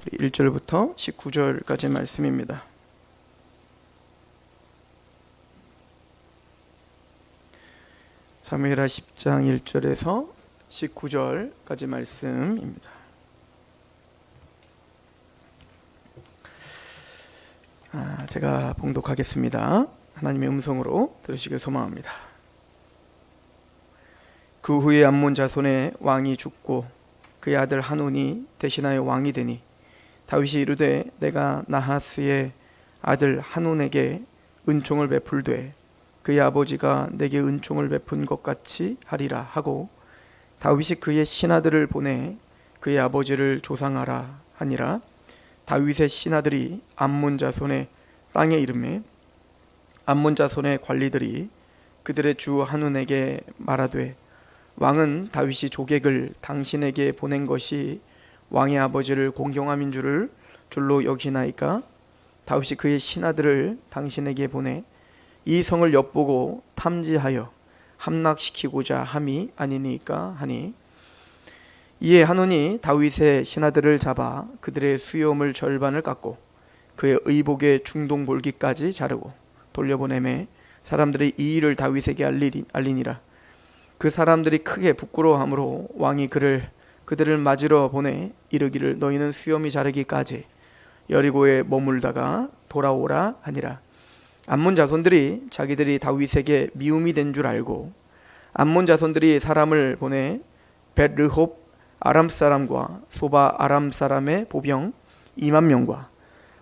1절부터 19절까지 말씀입니다. 사무엘하 10장 1절에서 19절까지 말씀입니다. 제가 봉독하겠습니다. 하나님의 음성으로 들으시길 소망합니다. 그 후에 암몬 자손의 왕이 죽고 그의 아들 한온이 대신하여 왕이 되니 다윗이 이르되 내가 나하스의 아들 한온에게 은총을 베풀되 그의 아버지가 내게 은총을 베푼 것 같이 하리라 하고 다윗이 그의 신하들을 보내 그의 아버지를 조상하라 하니라. 다윗의 신하들이 암몬 자손의 땅에 이르매 암몬 자손의 관리들이 그들의 주 한온에게 말하되 왕은 다윗이 조객을 당신에게 보낸 것이 왕의 아버지를 공경함인 줄로 여기나이까? 다윗이 그의 신하들을 당신에게 보내 이 성을 엿보고 탐지하여 함락시키고자 함이 아니니까 하니, 이에 한온이 다윗의 신하들을 잡아 그들의 수염을 절반을 깎고 그의 의복의 중동볼기까지 자르고 돌려보내매 사람들이 이 일을 다윗에게 알리니라. 그 사람들이 크게 부끄러워하므로 왕이 그들을 맞으러 보내 이르기를 너희는 수염이 자르기까지 여리고에 머물다가 돌아오라 하니라. 암몬 자손들이 자기들이 다윗에게 미움이 된 줄 알고 암몬 자손들이 사람을 보내 벳르홉 아람 사람과 소바 아람 사람의 보병 2만 명과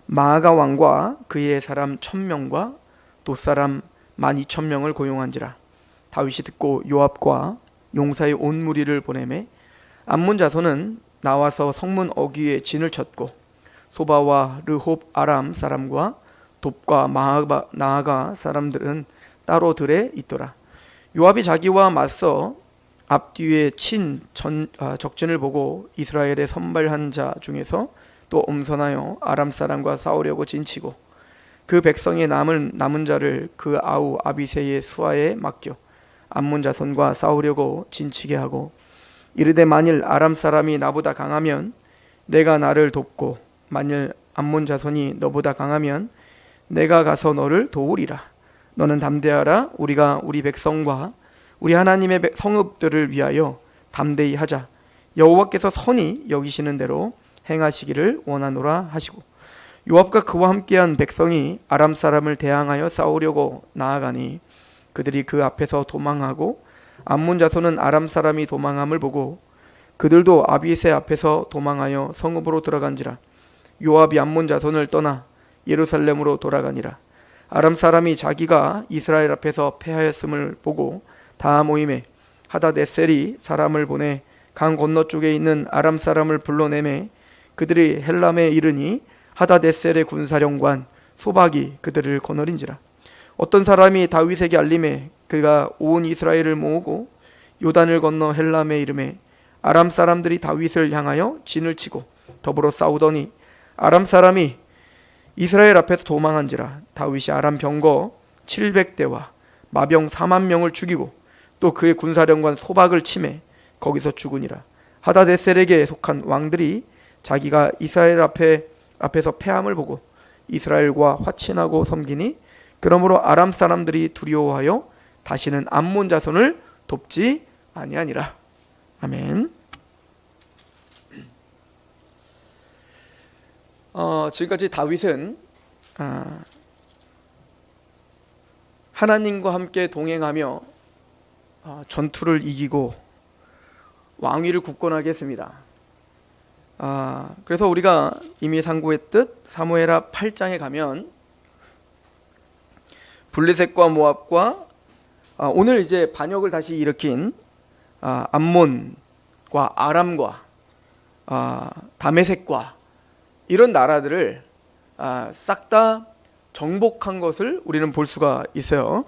마아가 왕과 그의 사람 1,000명과 돛사람 12,000명을 고용한지라. 다윗이 듣고 요압과 용사의 온 무리를 보내매 암몬 자손은 나와서 성문 어귀에 진을 쳤고 소바와 르홉 아람 사람과 돕과 나아가 사람들은 따로 들에 있더라. 요압이 자기와 맞서 앞뒤에 친 적진을 보고 이스라엘의 선발한 자 중에서 또 엄선하여 아람 사람과 싸우려고 진치고 그 백성의 남은 자를 그 아우 아비새의 수하에 맡겨 암몬 자손과 싸우려고 진치게 하고 이르되 만일 아람 사람이 나보다 강하면 내가 나를 돕고 만일 암몬 자손이 너보다 강하면 내가 가서 너를 도우리라. 너는 담대하라. 우리가 우리 백성과 우리 하나님의 성읍들을 위하여 담대히 하자. 여호와께서 선히 여기시는 대로 행하시기를 원하노라 하시고 요압과 그와 함께한 백성이 아람 사람을 대항하여 싸우려고 나아가니 그들이 그 앞에서 도망하고 암몬 자손은 아람 사람이 도망함을 보고 그들도 아비새 앞에서 도망하여 성읍으로 들어간지라. 요압이 암몬 자손을 떠나 예루살렘으로 돌아가니라. 아람 사람이 자기가 이스라엘 앞에서 패하였음을 보고 다 모임에 하다데셀이 사람을 보내 강 건너쪽에 있는 아람 사람을 불러내매 그들이 헬람에 이르니 하다데셀의 군사령관 소박이 그들을 거느린지라. 어떤 사람이 다윗에게 알림해 그가 온 이스라엘을 모으고 요단을 건너 헬람에 이르매 아람 사람들이 다윗을 향하여 진을 치고 더불어 싸우더니 아람 사람이 이스라엘 앞에서 도망한지라. 다윗이 아람 병거 700대와 마병 4만 명을 죽이고 또 그의 군사령관 소박을 치매 거기서 죽으니라. 하다데셀에게 속한 왕들이 자기가 이스라엘 앞에서 패함을 보고 이스라엘과 화친하고 섬기니 그러므로 아람 사람들이 두려워하여 다시는 암몬 자손을 돕지 아니하니라. 아멘. 지금까지 다윗은 하나님과 함께 동행하며 전투를 이기고 왕위를 굳건하게 했습니다. 그래서 우리가 이미 상고했듯 사무엘하 8장에 가면 블레셋과 모압과 오늘 이제 반역을 다시 일으킨 암몬과 아람과 다메섹과 이런 나라들을 싹 다 정복한 것을 우리는 볼 수가 있어요.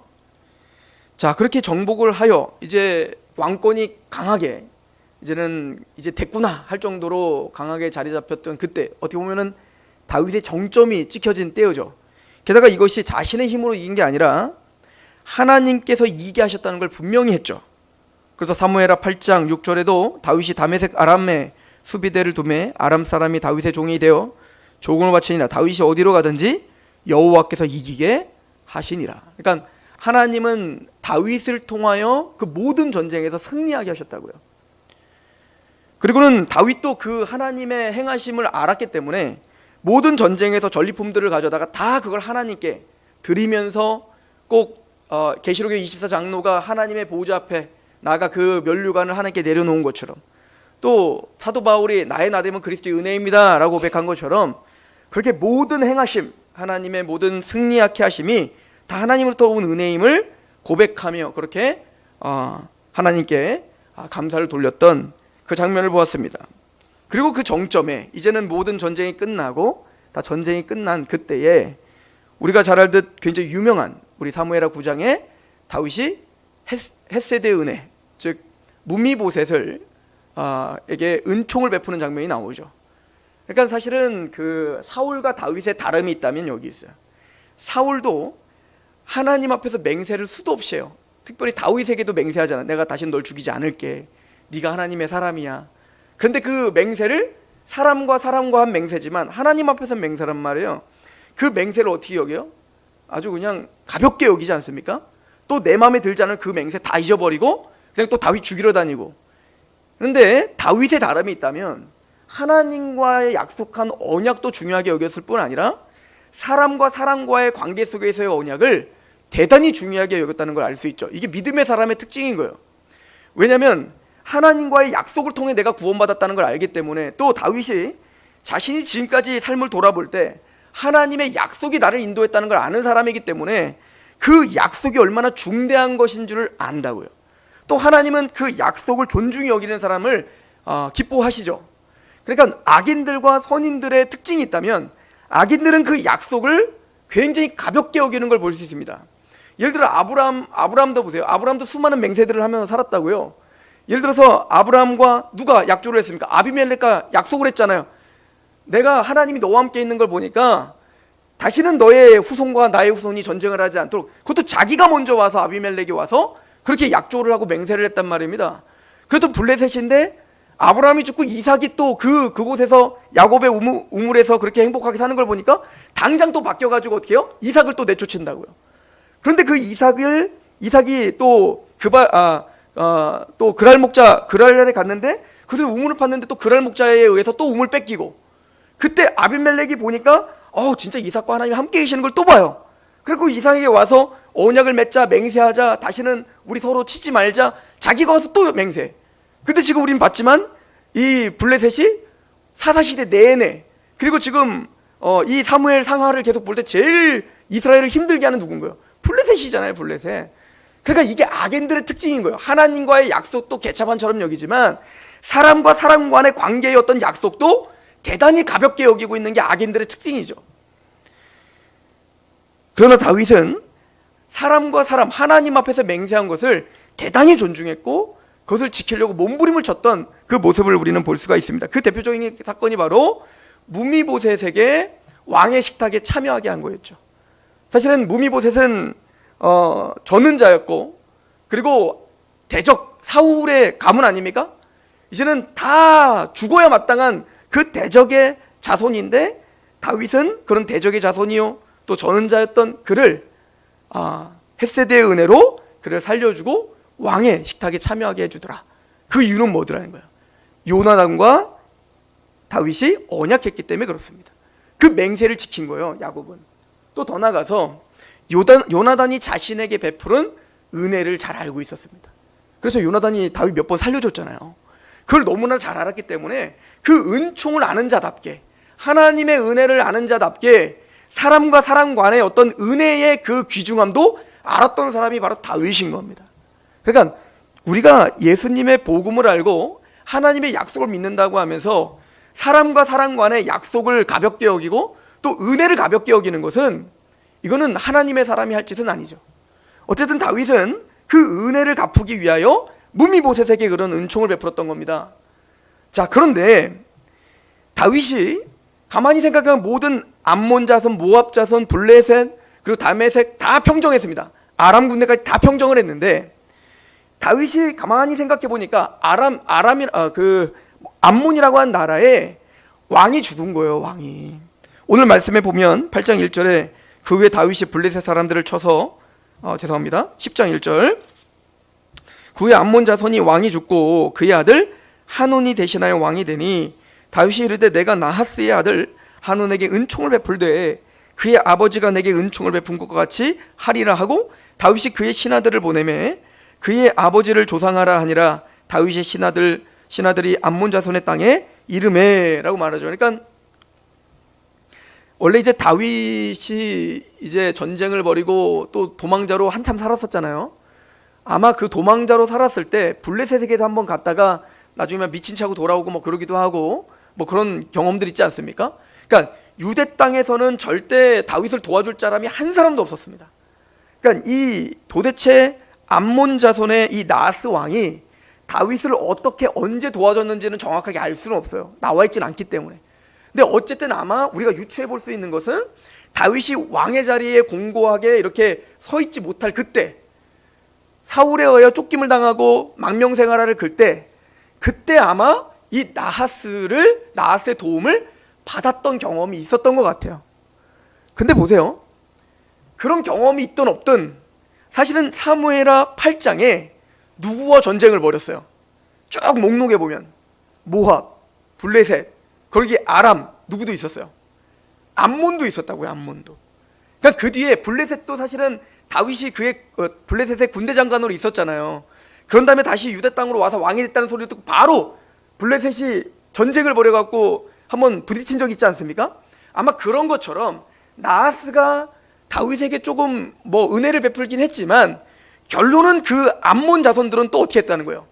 자, 그렇게 정복을 하여 이제 왕권이 강하게 이제 됐구나 할 정도로 강하게 자리 잡혔던 그때 어떻게 보면은 다윗의 정점이 찍혀진 때였죠. 게다가 이것이 자신의 힘으로 이긴 게 아니라 하나님께서 이기게 하셨다는 걸 분명히 했죠. 그래서 사무엘하 8장 6절에도 다윗이 다메섹 아람에 수비대를 두매 아람 사람이 다윗의 종이 되어 조공을 바치니라. 다윗이 어디로 가든지 여호와께서 이기게 하시니라. 그러니까 하나님은 다윗을 통하여 그 모든 전쟁에서 승리하게 하셨다고요. 그리고는 다윗도 그 하나님의 행하심을 알았기 때문에 모든 전쟁에서 전리품들을 가져다가 다 그걸 하나님께 드리면서 꼭 계시록의 24장로가 하나님의 보좌 앞에 나가 그 면류관을 하나님께 내려놓은 것처럼, 또 사도 바울이 나의 나됨은 그리스도의 은혜입니다 라고 고백한 것처럼, 그렇게 모든 행하심, 하나님의 모든 승리하게 하심이 다 하나님으로부터 온 은혜임을 고백하며 그렇게 하나님께 감사를 돌렸던 그 장면을 보았습니다. 그리고 그 정점에 이제는 모든 전쟁이 끝나고 다 전쟁이 끝난 그때에 우리가 잘 알듯 굉장히 유명한 우리 사무엘하 9장에 다윗이 헷세대의 은혜, 즉 무미보셋을 에게 은총을 베푸는 장면이 나오죠. 그러니까 사실은 그 사울과 다윗의 다름이 있다면 여기 있어요. 사울도 하나님 앞에서 맹세를 수도 없이 해요. 특별히 다윗에게도 맹세하잖아. 내가 다시는 널 죽이지 않을게. 네가 하나님의 사람이야. 그런데 그 맹세를 사람과 한 맹세지만 하나님 앞에서 맹세란 말이에요. 그 맹세를 어떻게 여겨요? 아주 그냥 가볍게 여기지 않습니까? 또 내 마음에 들지 않은 그 맹세 다 잊어버리고 그냥 또 다윗 죽이러 다니고. 그런데 다윗의 다름이 있다면 하나님과의 약속한 언약도 중요하게 여겼을 뿐 아니라 사람과의 관계 속에서의 언약을 대단히 중요하게 여겼다는 걸 알 수 있죠. 이게 믿음의 사람의 특징인 거예요. 왜냐하면 하나님과의 약속을 통해 내가 구원받았다는 걸 알기 때문에, 또 다윗이 자신이 지금까지 삶을 돌아볼 때 하나님의 약속이 나를 인도했다는 걸 아는 사람이기 때문에 그 약속이 얼마나 중대한 것인 줄을 안다고요. 또 하나님은 그 약속을 존중히 여기는 사람을 기뻐하시죠. 그러니까 악인들과 선인들의 특징이 있다면 악인들은 그 약속을 굉장히 가볍게 여기는 걸 볼 수 있습니다. 예를 들어 아브라함도 보세요. 아브라함도 수많은 맹세들을 하면서 살았다고요. 예를 들어서 아브라함과 누가 약조를 했습니까? 아비멜렉과 약속을 했잖아요. 내가 하나님이 너와 함께 있는 걸 보니까 다시는 너의 후손과 나의 후손이 전쟁을 하지 않도록, 그것도 자기가 먼저 와서, 아비멜렉이 와서 그렇게 약조를 하고 맹세를 했단 말입니다. 그래도 블레셋인데 아브라함이 죽고 이삭이 또 그곳에서 야곱의 우물에서 그렇게 행복하게 사는 걸 보니까 당장 또 바뀌어가지고 어떻게 해요? 이삭을 또 내쫓는다고요. 그런데 그 이삭이 또 또 그랄에 갔는데 그래서 우물을 팠는데 또 그랄 목자에 의해서 또 우물 뺏기고, 그때 아비멜렉이 보니까 진짜 이삭과 하나님이 함께 계시는 걸 또 봐요. 그리고 이삭에게 와서 언약을 맺자, 맹세하자, 다시는 우리 서로 치지 말자, 자기가 와서 또 맹세. 근데 지금 우린 봤지만 이 블레셋이 사사시대 내내, 그리고 지금 이 사무엘 상하를 계속 볼 때 제일 이스라엘을 힘들게 하는 누군 거예요? 블레셋이잖아요, 블레셋. 그러니까 이게 악인들의 특징인 거예요. 하나님과의 약속도 개차반처럼 여기지만 사람과 사람 간의 관계의 어떤 약속도 대단히 가볍게 여기고 있는 게 악인들의 특징이죠. 그러나 다윗은 사람과 사람, 하나님 앞에서 맹세한 것을 대단히 존중했고 그것을 지키려고 몸부림을 쳤던 그 모습을 우리는 볼 수가 있습니다. 그 대표적인 사건이 바로 무미보셋에게 왕의 식탁에 참여하게 한 거였죠. 사실은 무미보셋은 전은자였고, 그리고 대적 사울의 가문 아닙니까? 이제는 다 죽어야 마땅한 그 대적의 자손인데 다윗은 그런 대적의 자손이요 또 전은자였던 그를 헷세대의 은혜로 그를 살려주고 왕의 식탁에 참여하게 해주더라. 그 이유는 뭐더라는 거예요? 요나단과 다윗이 언약했기 때문에 그렇습니다. 그 맹세를 지킨 거예요, 야곱은. 또 더 나가서 요나단이 자신에게 베푸른 은혜를 잘 알고 있었습니다. 그래서 요나단이 다윗 몇 번 살려줬잖아요. 그걸 너무나 잘 알았기 때문에 그 은총을 아는 자답게, 하나님의 은혜를 아는 자답게 사람과 사람 간의 어떤 은혜의 그 귀중함도 알았던 사람이 바로 다윗인 겁니다. 그러니까 우리가 예수님의 복음을 알고 하나님의 약속을 믿는다고 하면서 사람과 사람 간의 약속을 가볍게 여기고 또 은혜를 가볍게 여기는 것은, 이거는 하나님의 사람이 할 짓은 아니죠. 어쨌든 다윗은 그 은혜를 갚기 위하여 무미보셋에게 그런 은총을 베풀었던 겁니다. 자, 그런데 다윗이 가만히 생각하면 모든 암몬 자손, 모압 자손, 블레셋, 그리고 다메섹 다 평정했습니다. 아람 군대까지 다 평정을 했는데 다윗이 가만히 생각해 보니까 암몬이라고 한 나라에 왕이 죽은 거예요. 왕이. 오늘 말씀에 보면 8장 1절에 그 후에 다윗이 블레셋 사람들을 쳐서 10장 1절 그 후에 암몬 자손이 왕이 죽고 그의 아들 한온이 대신하여 왕이 되니 다윗이 이르되 내가 나하스의 아들 한온에게 은총을 베풀되 그의 아버지가 내게 은총을 베푼 것과 같이 하리라 하고 다윗이 그의 신하들을 보내매 그의 아버지를 조상하라 하니라. 다윗의 신하들이 암몬 자손의 땅에 이르매라고 말하죠. 그러니까 원래 이제 다윗이 이제 전쟁을 벌이고 또 도망자로 한참 살았었잖아요. 아마 그 도망자로 살았을 때 블레셋에게도 한번 갔다가 나중에 미친 척하고 돌아오고 뭐 그러기도 하고 뭐 그런 경험들 있지 않습니까? 그러니까 유대 땅에서는 절대 다윗을 도와줄 사람이 한 사람도 없었습니다. 그러니까 이 도대체 암몬 자손의 이 나하스 왕이 다윗을 어떻게 언제 도와줬는지는 정확하게 알 수는 없어요. 나와 있지는 않기 때문에. 근데 어쨌든 아마 우리가 유추해 볼 수 있는 것은 다윗이 왕의 자리에 공고하게 이렇게 서 있지 못할 그때, 사울에 의하여 쫓김을 당하고 망명생활을 그때 아마 이 나하스의 도움을 받았던 경험이 있었던 것 같아요. 근데 보세요. 그런 경험이 있든 없든 사실은 사무엘하 8장에 누구와 전쟁을 벌였어요? 쭉 목록에 보면 모압, 블레셋, 거기 아람 누구도 있었어요. 암몬도 있었다고요. 암몬도. 그러니까 그 뒤에 블레셋도 사실은 다윗이 그의 블레셋의 군대 장관으로 있었잖아요. 그런 다음에 다시 유대 땅으로 와서 왕이 됐다는 소리를 듣고 바로 블레셋이 전쟁을 벌여갖고 한번 부딪힌 적이 있지 않습니까? 아마 그런 것처럼 나하스가 다윗에게 조금 뭐 은혜를 베풀긴 했지만 결론은 그 암몬 자손들은 또 어떻게 했다는 거예요?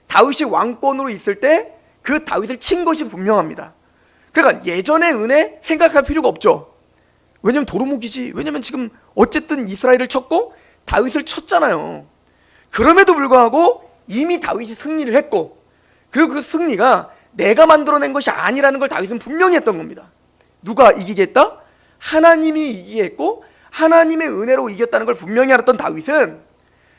다윗이 왕권으로 있을 때 그 다윗을 친 것이 분명합니다. 그러니까 예전의 은혜 생각할 필요가 없죠. 왜냐면 도루묵이지. 왜냐면 지금 어쨌든 이스라엘을 쳤고 다윗을 쳤잖아요. 그럼에도 불구하고 이미 다윗이 승리를 했고, 그리고 그 승리가 내가 만들어낸 것이 아니라는 걸 다윗은 분명히 했던 겁니다. 누가 이기게 했다? 하나님이 이기게 했고 하나님의 은혜로 이겼다는 걸 분명히 알았던 다윗은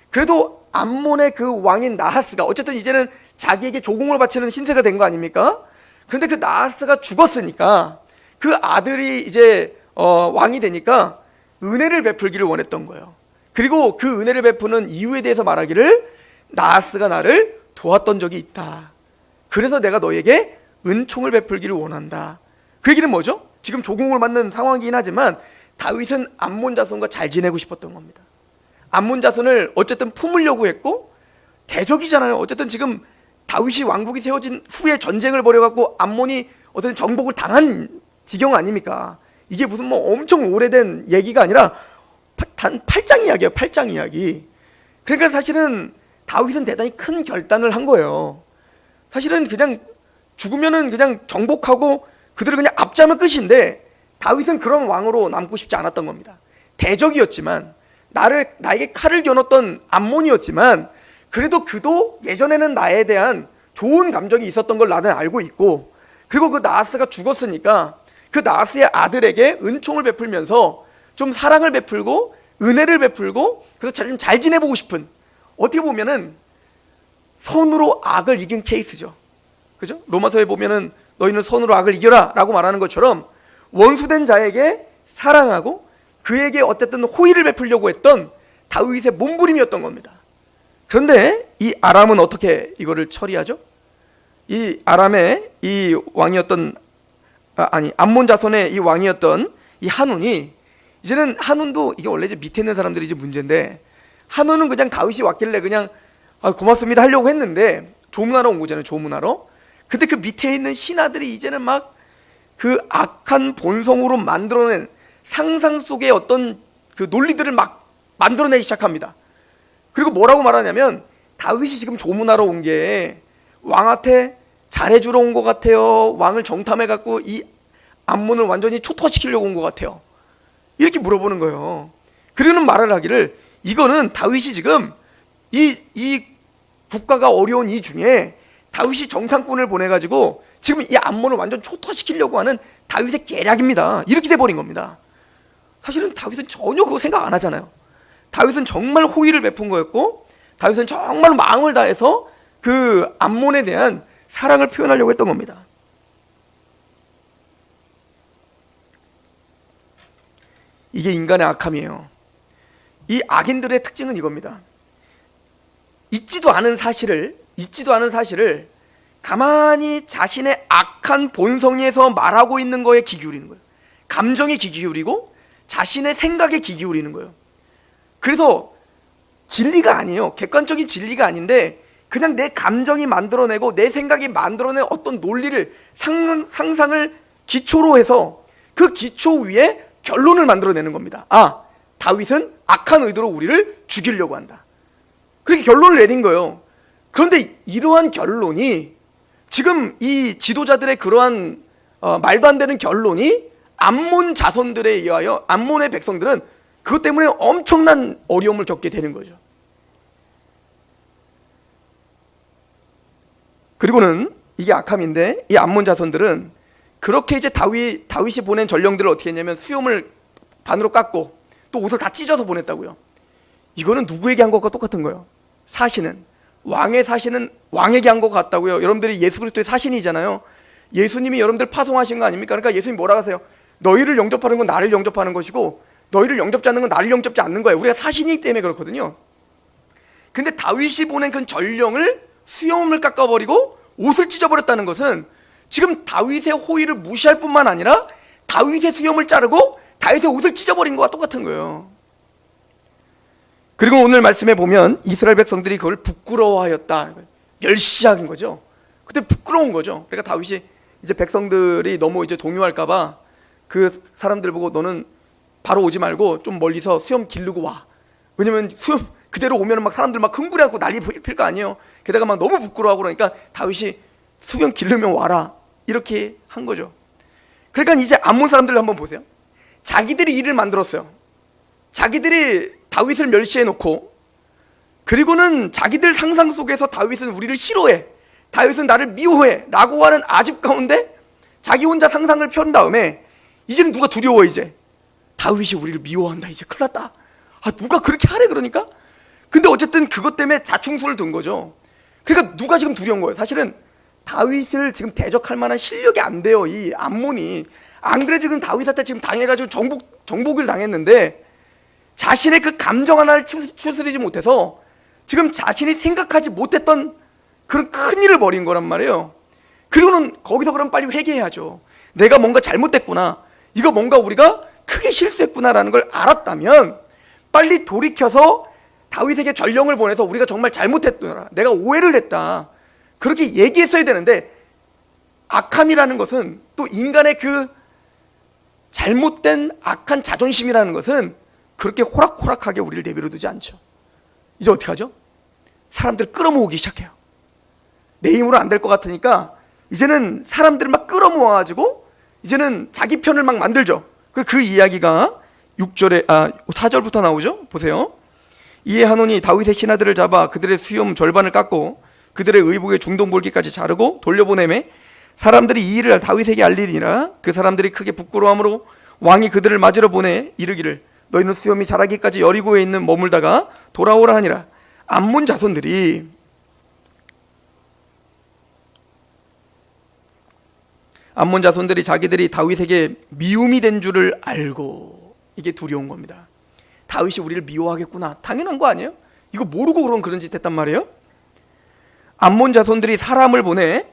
그래도 암몬의 그 왕인 나하스가 어쨌든 이제는 자기에게 조공을 바치는 신세가 된 거 아닙니까? 그런데 그 나하스가 죽었으니까 그 아들이 이제 왕이 되니까 은혜를 베풀기를 원했던 거예요. 그리고 그 은혜를 베푸는 이유에 대해서 말하기를 나하스가 나를 도왔던 적이 있다. 그래서 내가 너에게 은총을 베풀기를 원한다. 그 얘기는 뭐죠? 지금 조공을 받는 상황이긴 하지만 다윗은 암몬 자손과 잘 지내고 싶었던 겁니다. 암몬 자손을 어쨌든 품으려고 했고 대적이잖아요. 어쨌든 지금 다윗이 왕국이 세워진 후에 전쟁을 벌여갖고 암몬이 어쨌든 정복을 당한 지경 아닙니까? 이게 무슨 뭐 엄청 오래된 얘기가 아니라 단 8장 이야기예요. 8장 이야기. 그러니까 사실은 다윗은 대단히 큰 결단을 한 거예요. 사실은 그냥 죽으면은 그냥 정복하고 그들을 그냥 압제하면 끝인데 다윗은 그런 왕으로 남고 싶지 않았던 겁니다. 대적이었지만 나에게 칼을 겨눴던 암몬이었지만 그래도 그도 예전에는 나에 대한 좋은 감정이 있었던 걸 나는 알고 있고, 그리고 그 나하스가 죽었으니까 그 나하스의 아들에게 은총을 베풀면서 좀 사랑을 베풀고 은혜를 베풀고 그래서 잘 지내보고 싶은, 어떻게 보면은 선으로 악을 이긴 케이스죠. 그죠? 로마서에 보면은 너희는 선으로 악을 이겨라 라고 말하는 것처럼 원수된 자에게 사랑하고 그에게 어쨌든 호의를 베풀려고 했던 다윗의 몸부림이었던 겁니다. 그런데 이 아람은 어떻게 이거를 처리하죠? 이 아람의 이 왕이었던 암몬 자손의 이 왕이었던 이 한운이, 이제는 한운도 이게 원래 이제 밑에 있는 사람들이 이제 문제인데, 한운은 그냥 다윗이 왔길래 그냥 고맙습니다 하려고 했는데 조문하러 온 거잖아요. 조문하러. 근데 그 밑에 있는 신하들이 이제는 막 그 악한 본성으로 만들어낸 상상 속의 어떤 그 논리들을 막 만들어내기 시작합니다. 그리고 뭐라고 말하냐면 다윗이 지금 조문하러 온 게 왕한테 잘해주러 온 것 같아요. 왕을 정탐해갖고 이 암몬을 완전히 초토화시키려고 온 것 같아요. 이렇게 물어보는 거예요. 그러는 말을 하기를 이거는 다윗이 지금 이 국가가 어려운 이 중에 다윗이 정탐꾼을 보내가지고 지금 이 암몬을 완전 초토화시키려고 하는 다윗의 계략입니다. 이렇게 돼버린 겁니다. 사실은 다윗은 전혀 그거 생각 안 하잖아요. 다윗은 정말 호의를 베푼 거였고 다윗은 정말 마음을 다해서 그 암몬에 대한 사랑을 표현하려고 했던 겁니다. 이게 인간의 악함이에요. 이 악인들의 특징은 이겁니다. 잊지도 않은 사실을 가만히 자신의 악한 본성에서 말하고 있는 거에 귀 기울이는 거예요. 감정에 귀 기울이고 자신의 생각에 귀 기울이는 거예요. 그래서 진리가 아니에요. 객관적인 진리가 아닌데 그냥 내 감정이 만들어내고 내 생각이 만들어낸 어떤 논리를 상상을 기초로 해서 그 기초 위에 결론을 만들어내는 겁니다. 아, 다윗은 악한 의도로 우리를 죽이려고 한다. 그렇게 결론을 내린 거예요. 그런데 이러한 결론이 지금 이 지도자들의 그러한 말도 안 되는 결론이 암몬 자손들에 의하여 암몬의 백성들은 그것 때문에 엄청난 어려움을 겪게 되는 거죠. 그리고는 이게 악함인데 이 암몬 자손들은 그렇게 이제 다윗이 보낸 전령들을 어떻게 했냐면 수염을 반으로 깎고 또 옷을 다 찢어서 보냈다고요. 이거는 누구에게 한 것과 똑같은 거예요. 왕의 사신은 왕에게 한 것 같다고요. 여러분들이 예수 그리스도의 사신이잖아요. 예수님이 여러분들 파송하신 거 아닙니까? 그러니까 예수님이 뭐라고 하세요? 너희를 영접하는 건 나를 영접하는 것이고 너희를 영접지 않는 건 나를 영접지 않는 거예요. 우리가 사신이기 때문에 그렇거든요. 근데 다윗이 보낸 그 전령을 수염을 깎아버리고 옷을 찢어버렸다는 것은 지금 다윗의 호의를 무시할 뿐만 아니라 다윗의 수염을 자르고 다윗의 옷을 찢어버린 거와 똑같은 거예요. 그리고 오늘 말씀에 보면 이스라엘 백성들이 그걸 부끄러워하였다, 멸시한 거죠. 그때 부끄러운 거죠. 그러니까 다윗이 이제 백성들이 너무 이제 동요할까봐 그 사람들 보고 너는 바로 오지 말고 좀 멀리서 수염 기르고 와. 왜냐면 수염 그대로 오면 막 사람들 막 흥분해갖고 난리 필 거 아니에요. 게다가 막 너무 부끄러워하고 그러니까 다윗이 수염 기르면 와라 이렇게 한 거죠. 그러니까 이제 암몬 사람들 한번 보세요. 자기들이 일을 만들었어요. 자기들이 다윗을 멸시해놓고 그리고는 자기들 상상 속에서 다윗은 우리를 싫어해, 다윗은 나를 미워해 라고 하는 아집 가운데 자기 혼자 상상을 편 다음에 이제는 누가 두려워. 이제 다윗이 우리를 미워한다. 이제 큰일 났다. 아, 누가 그렇게 하래. 그러니까 근데 어쨌든 그것 때문에 자충수를 둔 거죠. 그러니까 누가 지금 두려운 거예요. 사실은 다윗을 지금 대적할 만한 실력이 안 돼요. 이 암몬이. 안 그래 지금 다윗한테 지금 당해가지고 정복을 당했는데 자신의 그 감정 하나를 추스리지 못해서 지금 자신이 생각하지 못했던 그런 큰 일을 벌인 거란 말이에요. 그리고는 거기서 그럼 빨리 회개해야죠. 내가 뭔가 잘못됐구나, 이거 뭔가 우리가 크게 실수했구나라는 걸 알았다면 빨리 돌이켜서 다윗에게 전령을 보내서 우리가 정말 잘못했구나, 내가 오해를 했다, 그렇게 얘기했어야 되는데 악함이라는 것은 또 인간의 그 잘못된 악한 자존심이라는 것은 그렇게 호락호락하게 우리를 내버려 두지 않죠. 이제 어떻게 하죠? 사람들 끌어모으기 시작해요. 내 힘으로 안 될 것 같으니까 이제는 사람들 막 끌어모아가지고 이제는 자기 편을 막 만들죠. 그 이야기가 4절부터 나오죠. 보세요. 이에 하노니 다윗의 신하들을 잡아 그들의 수염 절반을 깎고 그들의 의복의 중동볼기까지 자르고 돌려보내매 사람들이 이 일을 다윗에게 알리니라. 그 사람들이 크게 부끄러워함으로 왕이 그들을 맞으러 보내 이르기를 너희는 수염이 자라기까지 여리고에 있는 머물다가 돌아오라 하니라. 암몬 자손들이 자기들이 다윗에게 미움이 된 줄을 알고, 이게 두려운 겁니다. 다윗이 우리를 미워하겠구나, 당연한 거 아니에요? 이거 모르고 그런 짓 했단 말이에요. 암몬 자손들이 사람을 보내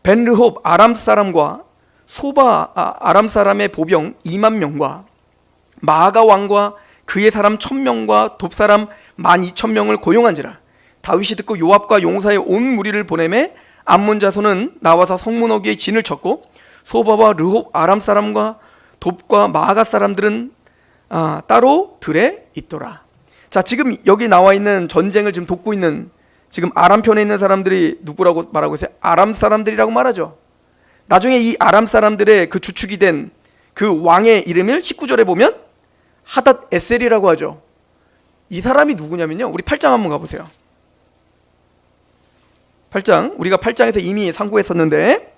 벤르홉 아람 사람과 소바 아람 사람의 보병 2만 명과 마아가 왕과 그의 사람 1000명과 돕 사람 12,000명을 고용한지라. 다윗이 듣고 요압과 용사의 온 무리를 보내매 암몬 자손은 나와서 성문 어귀에 진을 쳤고 소바와 르홉 아람 사람과 돕과 마아가 사람들은 따로 들에 있더라. 자, 지금 여기 나와 있는 전쟁을 지금 돕고 있는 지금 아람 편에 있는 사람들이 누구라고 말하고 있어요? 아람 사람들이라고 말하죠. 나중에 이 아람 사람들의 그 주축이 된 그 왕의 이름을 19절에 보면 하닷 에셀이라고 하죠. 이 사람이 누구냐면요, 우리 8장 한번 가보세요. 8장, 우리가 8장에서 이미 상고했었는데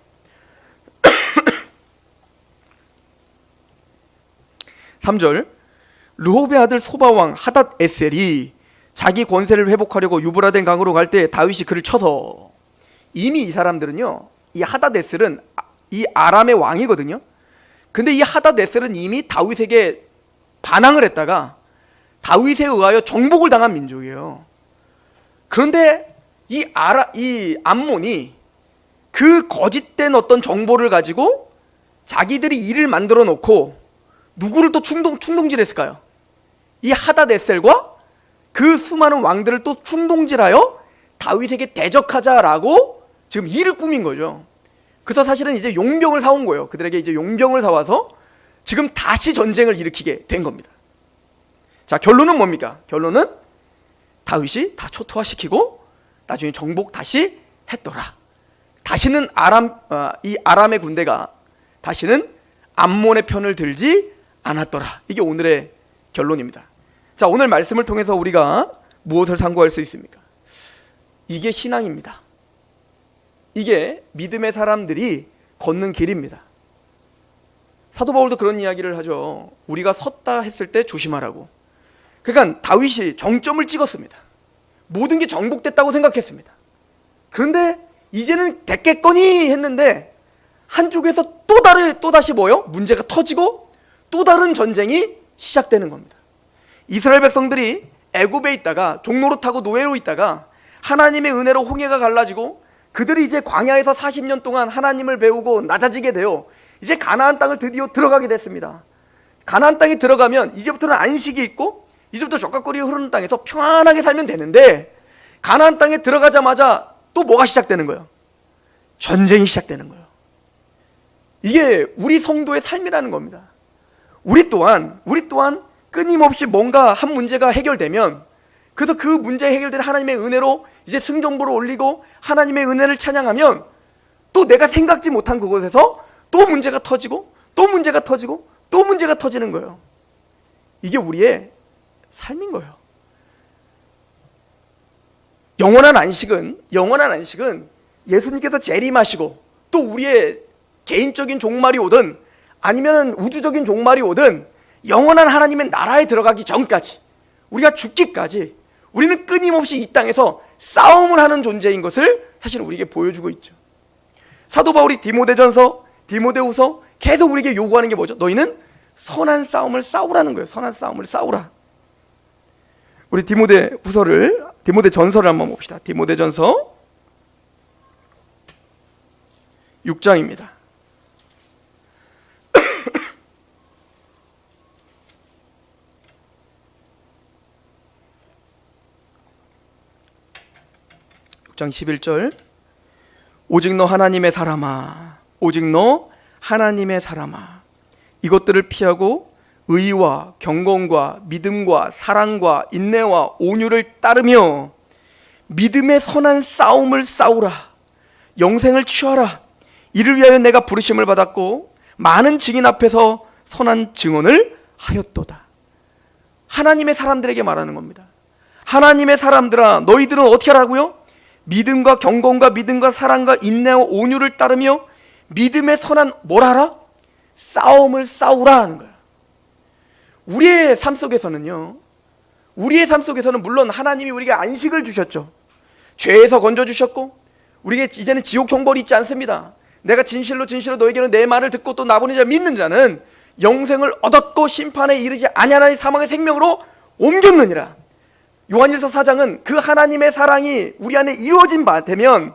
3절, 르홉의 아들 소바왕 하닷 에셀이 자기 권세를 회복하려고 유브라덴 강으로 갈 때 다윗이 그를 쳐서, 이미 이 사람들은요, 이 하다데셀은 이 아람의 왕이거든요. 근데 이 하다데셀은 이미 다윗에게 반항을 했다가 다윗에 의하여 정복을 당한 민족이에요. 그런데 이 암몬이 그 거짓된 어떤 정보를 가지고 자기들이 일을 만들어 놓고 누구를 또 충동질했을까요? 이 하다데셀과 그 수많은 왕들을 또 충동질하여 다윗에게 대적하자라고 지금 일을 꾸민 거죠. 그래서 사실은 이제 용병을 사온 거예요. 그들에게 이제 용병을 사와서 지금 다시 전쟁을 일으키게 된 겁니다. 자, 결론은 뭡니까? 결론은 다윗이 다 초토화시키고 나중에 정복 다시 했더라. 다시는 이 아람의 군대가 다시는 암몬의 편을 들지 않았더라. 이게 오늘의 결론입니다. 자, 오늘 말씀을 통해서 우리가 무엇을 상고할 수 있습니까? 이게 신앙입니다. 이게 믿음의 사람들이 걷는 길입니다. 사도 바울도 그런 이야기를 하죠. 우리가 섰다 했을 때 조심하라고. 그러니까 다윗이 정점을 찍었습니다. 모든 게 정복됐다고 생각했습니다. 그런데 이제는 됐겠거니 했는데 한쪽에서 또다시 뭐요? 문제가 터지고 또 다른 전쟁이 시작되는 겁니다. 이스라엘 백성들이 애굽에 있다가 종로로 타고 노예로 있다가 하나님의 은혜로 홍해가 갈라지고 그들이 이제 광야에서 40년 동안 하나님을 배우고 낮아지게 되어 이제 가나안 땅을 드디어 들어가게 됐습니다. 가나안 땅에 들어가면 이제부터는 안식이 있고 이제부터 젖가거리 흐르는 땅에서 평안하게 살면 되는데 가나안 땅에 들어가자마자 또 뭐가 시작되는 거예요? 전쟁이 시작되는 거예요. 이게 우리 성도의 삶이라는 겁니다. 우리 또한 끊임없이 뭔가 한 문제가 해결되면 그래서 그 문제 해결된 하나님의 은혜로 이제 승전보를 올리고 하나님의 은혜를 찬양하면 또 내가 생각지 못한 그곳에서 또 문제가 터지고 또 문제가 터지고 또 문제가 터지는 거예요. 이게 우리의 삶인 거예요. 영원한 안식은 예수님께서 재림하시고 또 우리의 개인적인 종말이 오든 아니면 우주적인 종말이 오든 영원한 하나님의 나라에 들어가기 전까지 우리가 죽기까지 우리는 끊임없이 이 땅에서 싸움을 하는 존재인 것을 사실 우리에게 보여주고 있죠. 사도 바울이 디모데후서 계속 우리에게 요구하는 게 뭐죠? 너희는 선한 싸움을 싸우라는 거예요. 선한 싸움을 싸우라. 우리 디모데전서를 한번 봅시다. 디모데전서 6장입니다. 6장 11절 오직 너 하나님의 사람아 오직 너 하나님의 사람아 이것들을 피하고 의와 경건과 믿음과 사랑과 인내와 온유를 따르며 믿음의 선한 싸움을 싸우라 영생을 취하라 이를 위하여 내가 부르심을 받았고 많은 증인 앞에서 선한 증언을 하였도다. 하나님의 사람들에게 말하는 겁니다. 하나님의 사람들아 너희들은 어떻게 하라고요? 믿음과 경건과 믿음과 사랑과 인내와 온유를 따르며 믿음의 선한 뭘 하라? 싸움을 싸우라 하는 거예요. 우리의 삶 속에서는 물론 하나님이 우리에게 안식을 주셨죠. 죄에서 건져주셨고 우리에게 이제는 지옥 형벌이 있지 않습니다. 내가 진실로 너에게는 내 말을 듣고 또 나보낸 자 믿는 자는 영생을 얻었고 심판에 이르지 아니하나니 사망의 생명으로 옮겼느니라. 요한일서 4장은 그 하나님의 사랑이 우리 안에 이루어진 바 되면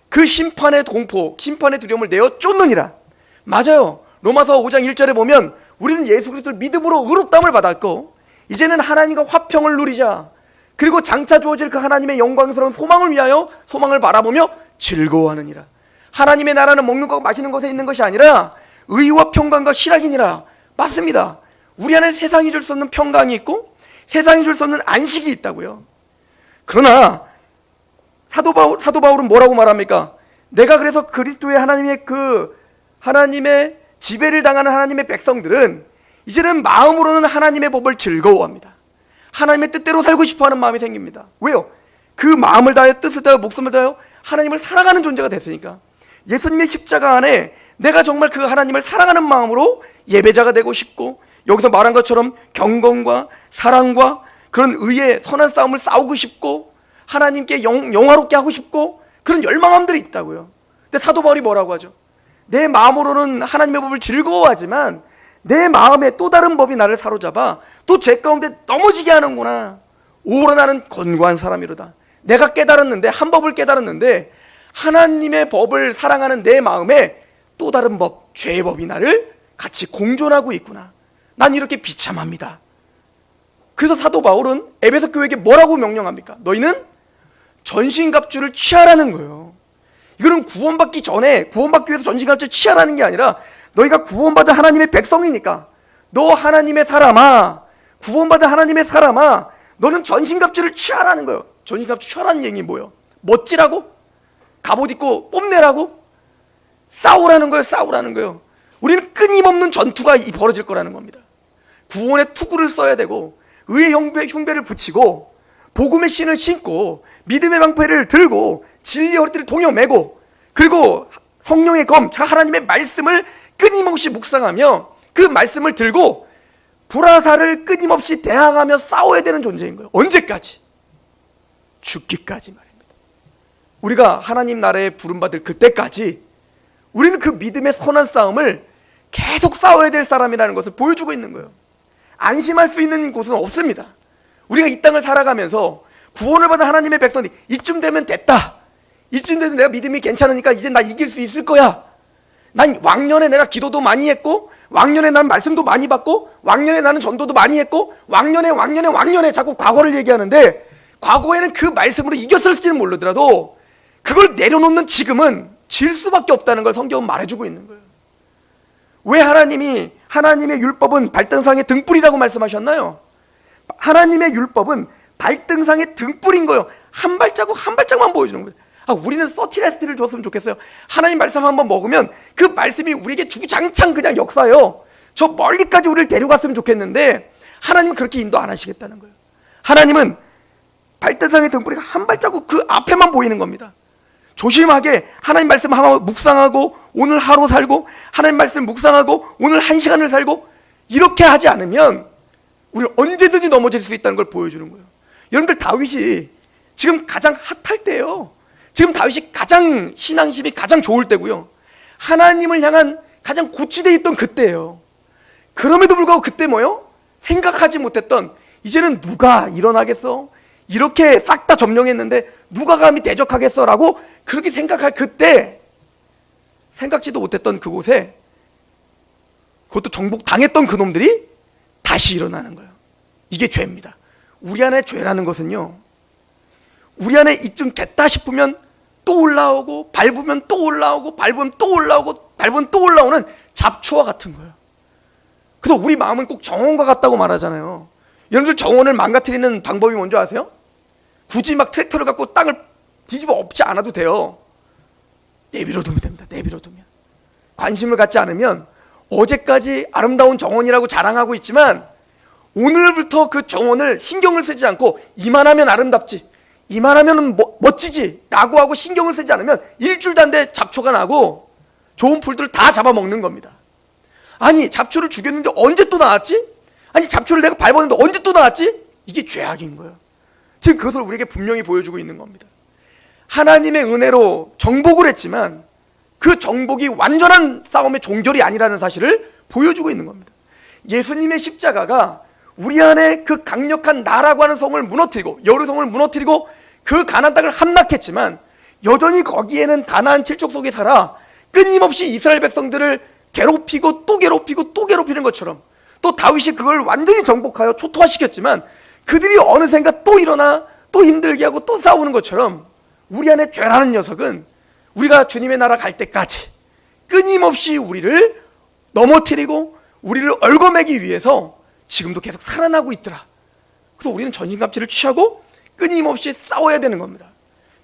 그 심판의 공포, 심판의 두려움을 내어 쫓느니라. 맞아요. 로마서 5장 1절에 보면 우리는 예수 그리스도를 믿음으로 의롭다함을 받았고 이제는 하나님과 화평을 누리자. 그리고 장차 주어질 그 하나님의 영광스러운 소망을 위하여 소망을 바라보며 즐거워하느니라. 하나님의 나라는 먹는 것 마시는 것에 있는 것이 아니라 의와 평강과 희락이니라. 맞습니다. 우리 안에 세상이 줄 수 없는 평강이 있고 세상이 줄 수 없는 안식이 있다고요. 그러나 사도 바울은 뭐라고 말합니까? 내가 그래서 그리스도의 하나님의 지배를 당하는 하나님의 백성들은 이제는 마음으로는 하나님의 법을 즐거워합니다. 하나님의 뜻대로 살고 싶어하는 마음이 생깁니다. 왜요? 그 마음을 다해 뜻을 다해 목숨을 다해 하나님을 사랑하는 존재가 됐으니까. 예수님의 십자가 안에 내가 정말 그 하나님을 사랑하는 마음으로 예배자가 되고 싶고 여기서 말한 것처럼 경건과 사랑과 그런 의의 선한 싸움을 싸우고 싶고 하나님께 영화롭게 하고 싶고 그런 열망함들이 있다고요. 근데 사도 바울이 뭐라고 하죠? 내 마음으로는 하나님의 법을 즐거워하지만 내 마음에 또 다른 법이 나를 사로잡아 또 죄 가운데 넘어지게 하는구나. 오히려 나는 권고한 사람이로다. 내가 깨달았는데, 한 법을 깨달았는데 하나님의 법을 사랑하는 내 마음에 또 다른 법, 죄의 법이 나를 같이 공존하고 있구나. 난 이렇게 비참합니다. 그래서 사도 바울은 에베소 교회에게 뭐라고 명령합니까? 너희는 전신갑주를 취하라는 거예요. 이거는 구원받기 전에, 구원받기 위해서 전신갑주를 취하라는 게 아니라 너희가 구원받은 하나님의 백성이니까, 너 하나님의 사람아, 구원받은 하나님의 사람아, 너는 전신갑주를 취하라는 거예요. 전신갑주 취하라는 얘기 뭐예요? 멋지라고? 갑옷 입고 뽐내라고? 싸우라는 거예요. 싸우라는 거예요. 우리는 끊임없는 전투가 벌어질 거라는 겁니다. 구원의 투구를 써야 되고, 의의 흉배를 붙이고, 복음의 신을 신고, 믿음의 방패를 들고, 진리의 허리띠를 동여매고, 그리고 성령의 검, 하나님의 말씀을 끊임없이 묵상하며 그 말씀을 들고 불화살을 끊임없이 대항하며 싸워야 되는 존재인 거예요. 언제까지? 죽기까지 말입니다. 우리가 하나님 나라에 부름받을 그때까지 우리는 그 믿음의 선한 싸움을 계속 싸워야 될 사람이라는 것을 보여주고 있는 거예요. 안심할 수 있는 곳은 없습니다. 우리가 이 땅을 살아가면서 구원을 받은 하나님의 백성이 이쯤 되면 됐다, 이쯤 되면 내가 믿음이 괜찮으니까 이제 나 이길 수 있을 거야, 난 왕년에 내가 기도도 많이 했고, 왕년에 난 말씀도 많이 받고, 왕년에 나는 전도도 많이 했고, 왕년에 자꾸 과거를 얘기하는데, 과거에는 그 말씀으로 이겼을지는 모르더라도 그걸 내려놓는 지금은 질 수밖에 없다는 걸 성경은 말해주고 있는 거예요. 왜 하나님이 하나님의 율법은 발등상의 등불이라고 말씀하셨나요? 하나님의 율법은 발등상의 등불인 거예요. 한 발자국 한 발짝만 보여주는 거예요. 우리는 서치레스트를 줬으면 좋겠어요. 하나님 말씀 한번 먹으면 그 말씀이 우리에게 주구장창 그냥 역사요. 저 멀리까지 우리를 데려갔으면 좋겠는데 하나님은 그렇게 인도 안 하시겠다는 거예요. 하나님은 발등상의 등불이 한 발자국 그 앞에만 보이는 겁니다. 조심하게 하나님 말씀 하나 묵상하고 오늘 하루 살고, 하나님 말씀 묵상하고 오늘 한 시간을 살고, 이렇게 하지 않으면 우리는 언제든지 넘어질 수 있다는 걸 보여주는 거예요. 여러분들, 다윗이 지금 가장 핫할 때예요. 지금 다윗이 가장 신앙심이 가장 좋을 때고요. 하나님을 향한 가장 고취되어 있던 그때예요. 그럼에도 불구하고 그때 뭐요? 생각하지 못했던, 이제는 누가 일어나겠어? 이렇게 싹 다 점령했는데 누가 감히 대적하겠어? 라고 그렇게 생각할 그때, 생각지도 못했던 그곳에, 그것도 정복당했던 그놈들이 다시 일어나는 거예요. 이게 죄입니다. 우리 안에 죄라는 것은요, 우리 안에 이쯤 됐다 싶으면 또 올라오고, 밟으면 또 올라오고, 밟으면 또 올라오고, 밟으면 또 올라오는 잡초와 같은 거예요. 그래서 우리 마음은 꼭 정원과 같다고 말하잖아요. 여러분들, 정원을 망가뜨리는 방법이 뭔지 아세요? 굳이 막 트랙터를 갖고 땅을 뒤집어 엎지 않아도 돼요. 내버려 두면 됩니다. 내버려 두면. 관심을 갖지 않으면 어제까지 아름다운 정원이라고 자랑하고 있지만 오늘부터 그 정원을 신경을 쓰지 않고, 이만하면 아름답지, 이만하면 멋지지 라고 하고 신경을 쓰지 않으면 일주일도 안 돼 잡초가 나고 좋은 풀들을 다 잡아먹는 겁니다. 아니, 잡초를 죽였는데 언제 또 나왔지? 아니, 잡초를 내가 밟았는데 언제 또 나왔지? 이게 죄악인 거예요. 지금 그것을 우리에게 분명히 보여주고 있는 겁니다. 하나님의 은혜로 정복을 했지만 그 정복이 완전한 싸움의 종결이 아니라는 사실을 보여주고 있는 겁니다. 예수님의 십자가가 우리 안에 그 강력한 나라고 하는 성을 무너뜨리고, 여리성을 무너뜨리고 그 가나안 땅을 함락했지만 여전히 거기에는 가나안 칠족 속에 살아 끊임없이 이스라엘 백성들을 괴롭히고 또 괴롭히고 또 괴롭히는 것처럼, 또 다윗이 그걸 완전히 정복하여 초토화시켰지만 그들이 어느샌가 또 일어나 또 힘들게 하고 또 싸우는 것처럼, 우리 안에 죄라는 녀석은 우리가 주님의 나라 갈 때까지 끊임없이 우리를 넘어뜨리고 우리를 얽어매기 위해서 지금도 계속 살아나고 있더라. 그래서 우리는 전신갑주를 취하고 끊임없이 싸워야 되는 겁니다.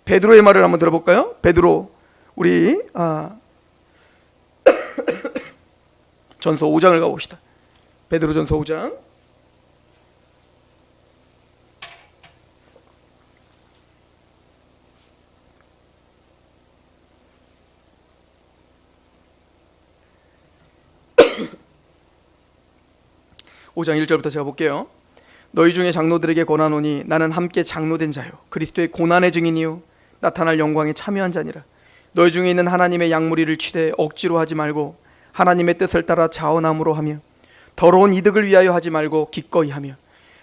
베드로의 말을 한번 들어볼까요? 베드로, 우리 전서 5장을 가봅시다. 베드로 전서 5장. (5장 1절부터) 제가 볼게요. 너희 중에 장로들에게 권하노니 나는 함께 장로된 자요 그리스도의 고난의 증인이요 나타날 영광에 참여한 자니라. 너희 중에 있는 하나님의 양무리를 취대 억지로 하지 말고 하나님의 뜻을 따라 자원함으로 하며 더러운 이득을 위하여 하지 말고 기꺼이 하며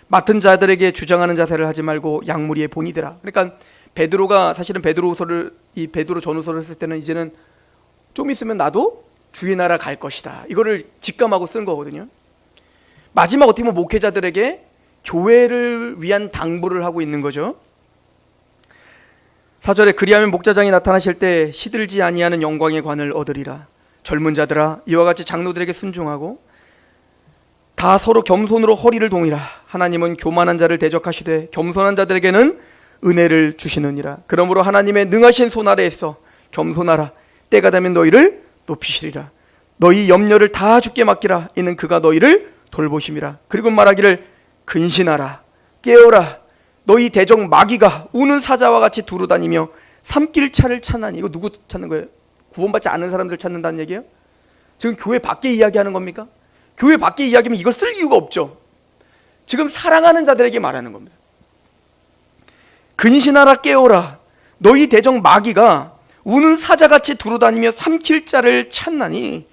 맡은 자들에게 주장하는 자세를 하지 말고 양무리의 본이 되라. 그러니까 베드로가 사실은 베드로후서를 이 베드로 전후서를 쓸 때는 이제는 좀 있으면 나도 주의 나라 갈 것이다, 이거를 직감하고 쓴 거거든요. 마지막 어떻게 보면 목회자들에게 교회를 위한 당부를 하고 있는 거죠. 4절에 그리하면 목자장이 나타나실 때 시들지 아니하는 영광의 관을 얻으리라. 젊은 자들아 이와 같이 장로들에게 순종하고 다 서로 겸손으로 허리를 동이라. 하나님은 교만한 자를 대적하시되 겸손한 자들에게는 은혜를 주시느니라. 그러므로 하나님의 능하신 손 아래에 있어 겸손하라. 때가 되면 너희를 높이시리라. 너희 염려를 다 주께 맡기라. 이는 그가 너희를 돌보심이라. 그리고 말하기를 근신하라. 깨어라. 너희 대적 마귀가 우는 사자와 같이 두루다니며 삼킬 차를 찾나니. 이거 누구 찾는 거예요? 구원받지 않은 사람들 찾는다는 얘기예요? 지금 교회 밖에 이야기하는 겁니까? 교회 밖에 이야기하면 이걸 쓸 이유가 없죠. 지금 사랑하는 자들에게 말하는 겁니다. 근신하라. 깨어라. 너희 대적 마귀가 우는 사자같이 두루다니며 삼킬 자를 찾나니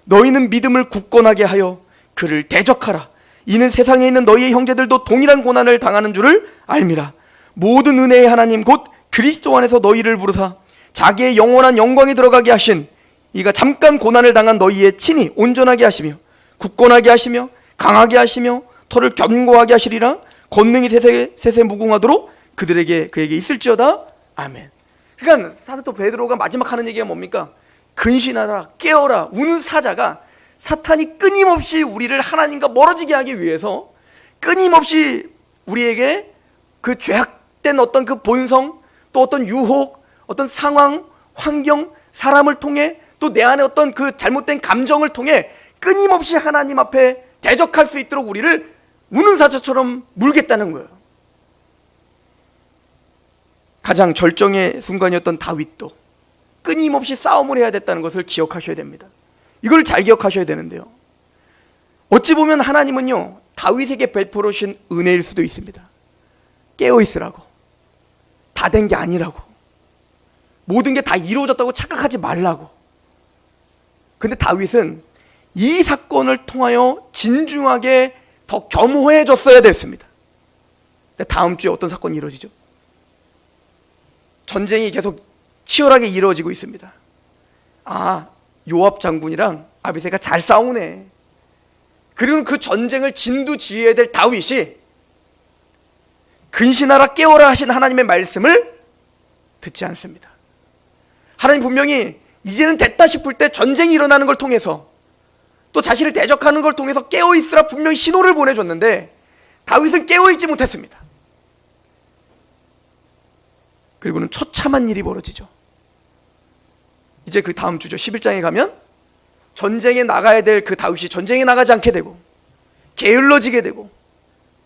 너희는 믿음을 굳건하게 하여 그를 대적하라. 이는 세상에 있는 너희의 형제들도 동일한 고난을 당하는 줄을 알미라. 모든 은혜의 하나님 곧 그리스도 안에서 너희를 부르사 자기의 영원한 영광에 들어가게 하신 이가 잠깐 고난을 당한 너희의 친히 온전하게 하시며 굳건하게 하시며 강하게 하시며 터를 견고하게 하시리라. 권능이 세세 무궁하도록 그에게 있을지어다. 아멘. 그러니까 사도 베드로가 마지막 하는 얘기가 뭡니까? 근신하라. 깨어라. 우는 사자가 사탄이 끊임없이 우리를 하나님과 멀어지게 하기 위해서 끊임없이 우리에게 그 죄악된 어떤 그 본성, 또 어떤 유혹, 어떤 상황, 환경, 사람을 통해 또 내 안에 어떤 그 잘못된 감정을 통해 끊임없이 하나님 앞에 대적할 수 있도록 우리를 우는 사자처럼 물겠다는 거예요. 가장 절정의 순간이었던 다윗도 끊임없이 싸움을 해야 됐다는 것을 기억하셔야 됩니다. 이걸 잘 기억하셔야 되는데요, 어찌 보면 하나님은요 다윗에게 베풀어 주신 은혜일 수도 있습니다. 깨어있으라고, 다 된 게 아니라고, 모든 게 다 이루어졌다고 착각하지 말라고. 근데 다윗은 이 사건을 통하여 진중하게 더 겸허해졌어야 됐습니다. 근데 다음 주에 어떤 사건이 이루어지죠? 전쟁이 계속 치열하게 이루어지고 있습니다. 아, 요압 장군이랑 아비새가 잘 싸우네. 그리고 그 전쟁을 진두지휘해야 될 다윗이 근신하라 깨어라 하신 하나님의 말씀을 듣지 않습니다. 하나님 분명히 이제는 됐다 싶을 때 전쟁이 일어나는 걸 통해서 또 자신을 대적하는 걸 통해서 깨어있으라 분명히 신호를 보내줬는데 다윗은 깨어있지 못했습니다. 그리고는 처참한 일이 벌어지죠. 이제 그 다음 주죠. 11장에 가면 전쟁에 나가야 될 그 다윗이 전쟁에 나가지 않게 되고 게을러지게 되고,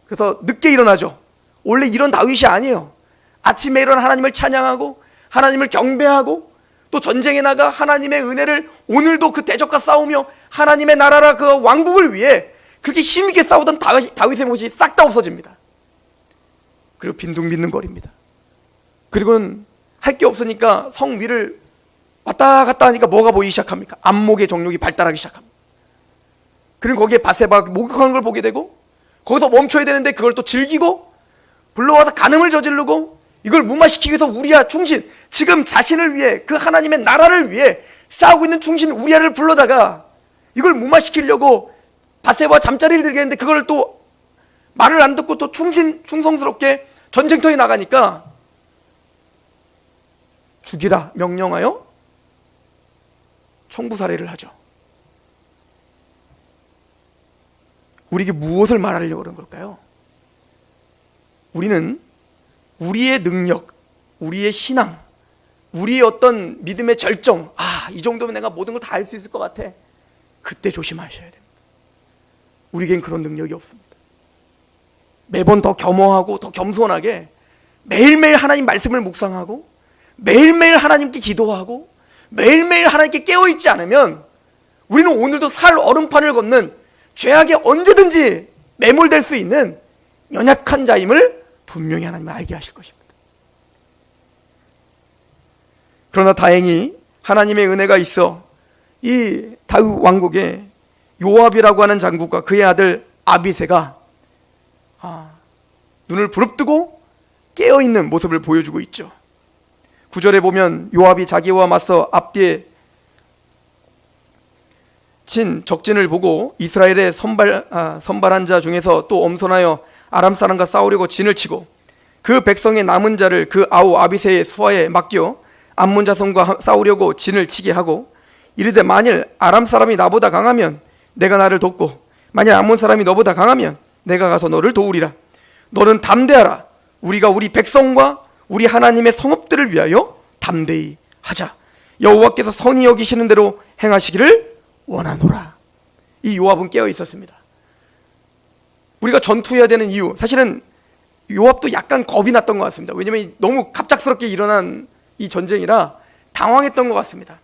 그래서 늦게 일어나죠. 원래 이런 다윗이 아니에요. 아침에 일어나 하나님을 찬양하고 하나님을 경배하고 또 전쟁에 나가 하나님의 은혜를, 오늘도 그 대적과 싸우며 하나님의 나라라 그 왕국을 위해 그렇게 힘있게 싸우던 다윗의 모습이 싹 다 없어집니다. 그리고 빈둥빈둥거립니다. 그리고는 할 게 없으니까 성 위를 왔다 갔다 하니까 뭐가 보이기 시작합니까? 안목의 정욕이 발달하기 시작합니다. 그리고 거기에 바세바가 목욕하는 걸 보게 되고, 거기서 멈춰야 되는데 그걸 또 즐기고 불러와서 간음을 저지르고, 이걸 무마시키기 위해서 우리야 충신, 지금 자신을 위해 그 하나님의 나라를 위해 싸우고 있는 충신 우리야를 불러다가 이걸 무마시키려고 바세바와 잠자리를 들겠는데 그걸 또 말을 안 듣고 또 충성스럽게 전쟁터에 나가니까 죽이라 명령하여 청부살해를 하죠. 우리에게 무엇을 말하려고 그런 걸까요? 우리는 우리의 능력, 우리의 신앙, 우리의 어떤 믿음의 절정, 이 정도면 내가 모든 걸 다 할 수 있을 것 같아, 그때 조심하셔야 됩니다. 우리에겐 그런 능력이 없습니다. 매번 더 겸허하고 더 겸손하게 매일매일 하나님 말씀을 묵상하고 매일매일 하나님께 기도하고 매일매일 하나님께 깨어있지 않으면 우리는 오늘도 살 얼음판을 걷는 죄악에 언제든지 매몰될 수 있는 연약한 자임을 분명히 하나님은 알게 하실 것입니다. 그러나 다행히 하나님의 은혜가 있어 이 다윗 왕국에 요압이라고 하는 장군과 그의 아들 아비새가 눈을 부릅뜨고 깨어있는 모습을 보여주고 있죠. 9절에 보면 요압이 자기와 맞서 앞뒤에 친 적진을 보고 이스라엘의 선발한 자 중에서 또 엄선하여 아람 사람과 싸우려고 진을 치고 그 백성의 남은 자를 그 아우 아비새의 수하에 맡겨 암몬 자손과 싸우려고 진을 치게 하고 이르되 만일 아람 사람이 나보다 강하면 내가 나를 돕고 만일 암몬 사람이 너보다 강하면 내가 가서 너를 도우리라. 너는 담대하라. 우리가 우리 백성과 우리 하나님의 성읍들을 위하여 담대히 하자. 여호와께서 선히 여기시는 대로 행하시기를 원하노라. 이 요압은 깨어 있었습니다. 우리가 전투해야 되는 이유, 사실은 요압도 약간 겁이 났던 것 같습니다. 왜냐하면 너무 갑작스럽게 일어난 이 전쟁이라 당황했던 것 같습니다.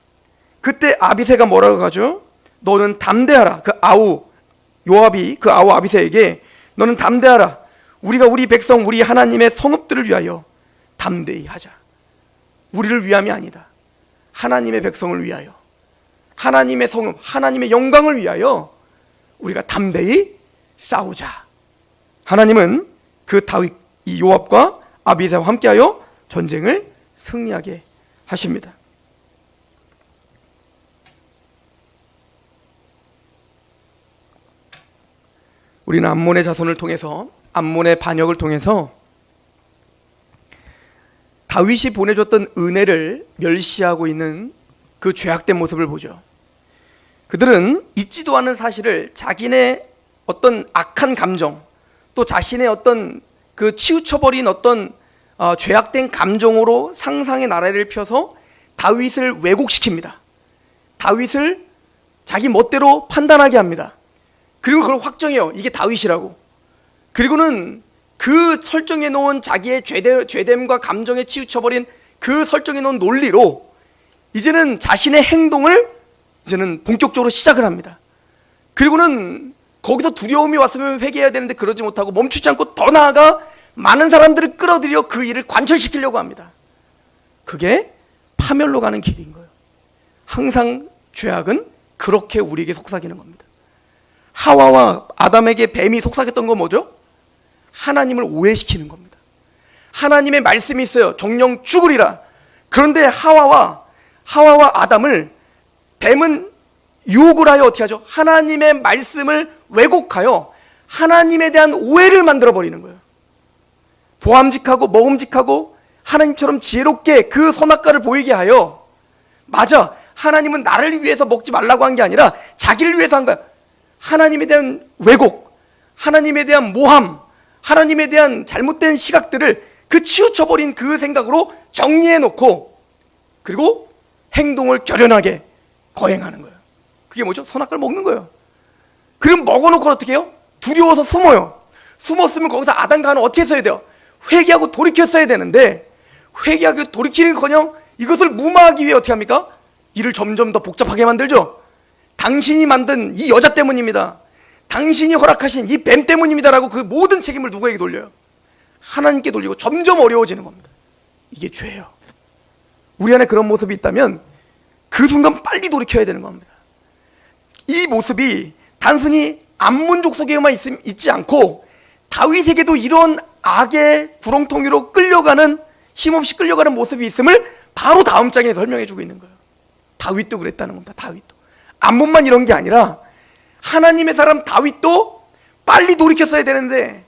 그때 아비새가 뭐라고 하죠? 너는 담대하라. 요압이 그 아우 아비새에게 너는 담대하라. 우리가 우리 백성 우리 하나님의 성읍들을 위하여 담대히 하자. 우리를 위함이 아니다. 하나님의 백성을 위하여, 하나님의 성읍, 하나님의 영광을 위하여 우리가 담대히 싸우자. 하나님은 그 다윗, 이 요압과 아비새와 함께하여 전쟁을 승리하게 하십니다. 우리는 암몬의 자손을 통해서, 암몬의 반역을 통해서 다윗이 보내줬던 은혜를 멸시하고 있는 그 죄악된 모습을 보죠. 그들은 잊지도 않은 사실을 자기네 어떤 악한 감정, 또 자신의 어떤 그 치우쳐버린 어떤 죄악된 감정으로 상상의 나라를 펴서 다윗을 왜곡시킵니다. 다윗을 자기 멋대로 판단하게 합니다. 그리고 그걸 확정해요. 이게 다윗이라고. 그리고는 그 설정해 놓은 자기의 죄됨과 감정에 치우쳐버린 그 설정해 놓은 논리로 이제는 자신의 행동을 이제는 본격적으로 시작을 합니다. 그리고는 거기서 두려움이 왔으면 회개해야 되는데 그러지 못하고 멈추지 않고 더 나아가 많은 사람들을 끌어들여 그 일을 관철시키려고 합니다. 그게 파멸로 가는 길인 거예요. 항상 죄악은 그렇게 우리에게 속삭이는 겁니다. 하와와 아담에게 뱀이 속삭였던 건 뭐죠? 하나님을 오해시키는 겁니다. 하나님의 말씀이 있어요. 정령 죽으리라. 그런데 하와와 아담을 뱀은 유혹을 하여 어떻게 하죠? 하나님의 말씀을 왜곡하여 하나님에 대한 오해를 만들어버리는 거예요. 보암직하고 먹음직하고 하나님처럼 지혜롭게 그 선악과를 보이게 하여, 맞아, 하나님은 나를 위해서 먹지 말라고 한 게 아니라 자기를 위해서 한 거야. 하나님에 대한 왜곡, 하나님에 대한 모함, 하나님에 대한 잘못된 시각들을 그 치우쳐버린 그 생각으로 정리해놓고 그리고 행동을 결연하게 거행하는 거예요. 그게 뭐죠? 선악과를 먹는 거예요. 그럼 먹어놓고 어떻게 해요? 두려워서 숨어요. 숨었으면 거기서 아담과 하와는 어떻게 써야 돼요? 회개하고 돌이켰어야 되는데 회개하고 돌이키는커녕 이것을 무마하기 위해 어떻게 합니까? 일을 점점 더 복잡하게 만들죠. 당신이 만든 이 여자 때문입니다. 당신이 허락하신 이 뱀 때문입니다라고 그 모든 책임을 누구에게 돌려요? 하나님께 돌리고 점점 어려워지는 겁니다. 이게 죄예요. 우리 안에 그런 모습이 있다면 그 순간 빨리 돌이켜야 되는 겁니다. 이 모습이 단순히 암몬족 속에만 있지 않고 다윗에게도 이런 악의 구렁텅이로 끌려가는, 힘없이 끌려가는 모습이 있음을 바로 다음 장에 설명해 주고 있는 거예요. 다윗도 그랬다는 겁니다. 다윗도. 암몬만 이런 게 아니라 하나님의 사람 다윗도 빨리 돌이켰어야 되는데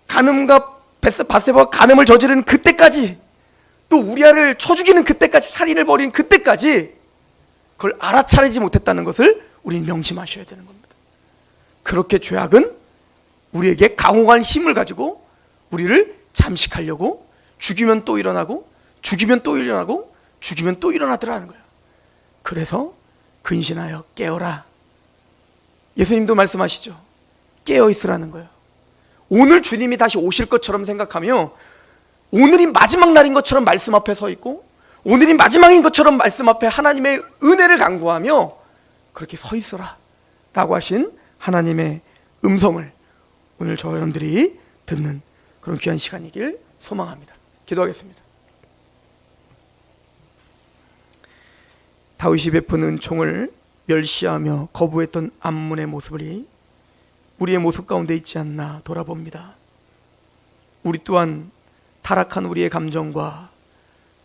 간음과 바세바가 간음을 저지른 그때까지, 또 우리아를 쳐 죽이는 그때까지, 살인을 벌인 그때까지 그걸 알아차리지 못했다는 것을 우리는 명심하셔야 되는 겁니다. 그렇게 죄악은 우리에게 강호한 힘을 가지고 우리를 잠식하려고 죽이면 또 일어나고 죽이면 또 일어나고 죽이면 또 일어나더라는 거예요. 그래서 근신하여 깨어라. 예수님도 말씀하시죠. 깨어있으라는 거예요. 오늘 주님이 다시 오실 것처럼 생각하며 오늘이 마지막 날인 것처럼 말씀 앞에 서 있고 오늘이 마지막인 것처럼 말씀 앞에 하나님의 은혜를 간구하며 그렇게 서 있어라 라고 하신 하나님의 음성을 오늘 저 여러분들이 듣는 그런 귀한 시간이길 소망합니다. 기도하겠습니다. 다윗이 베푼 은총을 멸시하며 거부했던 암몬의 모습이 우리의 모습 가운데 있지 않나 돌아봅니다. 우리 또한 타락한 우리의 감정과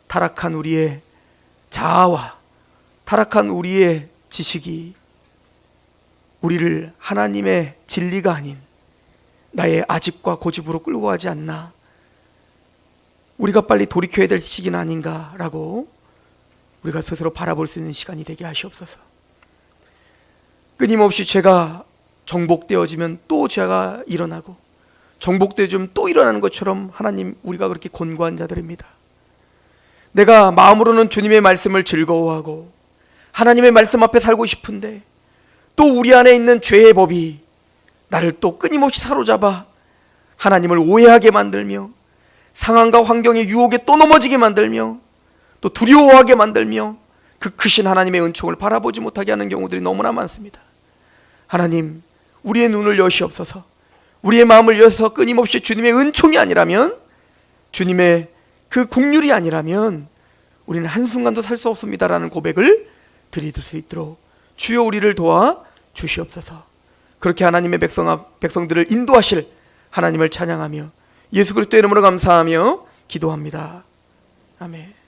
타락한 우리의 자아와 타락한 우리의 지식이 우리를 하나님의 진리가 아닌 나의 아집과 고집으로 끌고 가지 않나, 우리가 빨리 돌이켜야 될 시기는 아닌가라고 우리가 스스로 바라볼 수 있는 시간이 되게 하시옵소서. 끊임없이 죄가 정복되어지면 또 죄가 일어나고 정복되어지면 또 일어나는 것처럼 하나님, 우리가 그렇게 곤고한 자들입니다. 내가 마음으로는 주님의 말씀을 즐거워하고 하나님의 말씀 앞에 살고 싶은데 또 우리 안에 있는 죄의 법이 나를 또 끊임없이 사로잡아 하나님을 오해하게 만들며 상황과 환경의 유혹에 또 넘어지게 만들며 또 두려워하게 만들며 그 크신 하나님의 은총을 바라보지 못하게 하는 경우들이 너무나 많습니다. 하나님, 우리의 눈을 여시옵소서. 우리의 마음을 여서 끊임없이 주님의 은총이 아니라면, 주님의 그 국률이 아니라면 우리는 한순간도 살 수 없습니다라는 고백을 드릴 수 있도록 주여 우리를 도와 주시옵소서. 그렇게 하나님의 백성들을 인도하실 하나님을 찬양하며 예수 그리스도의 이름으로 감사하며 기도합니다. 아멘.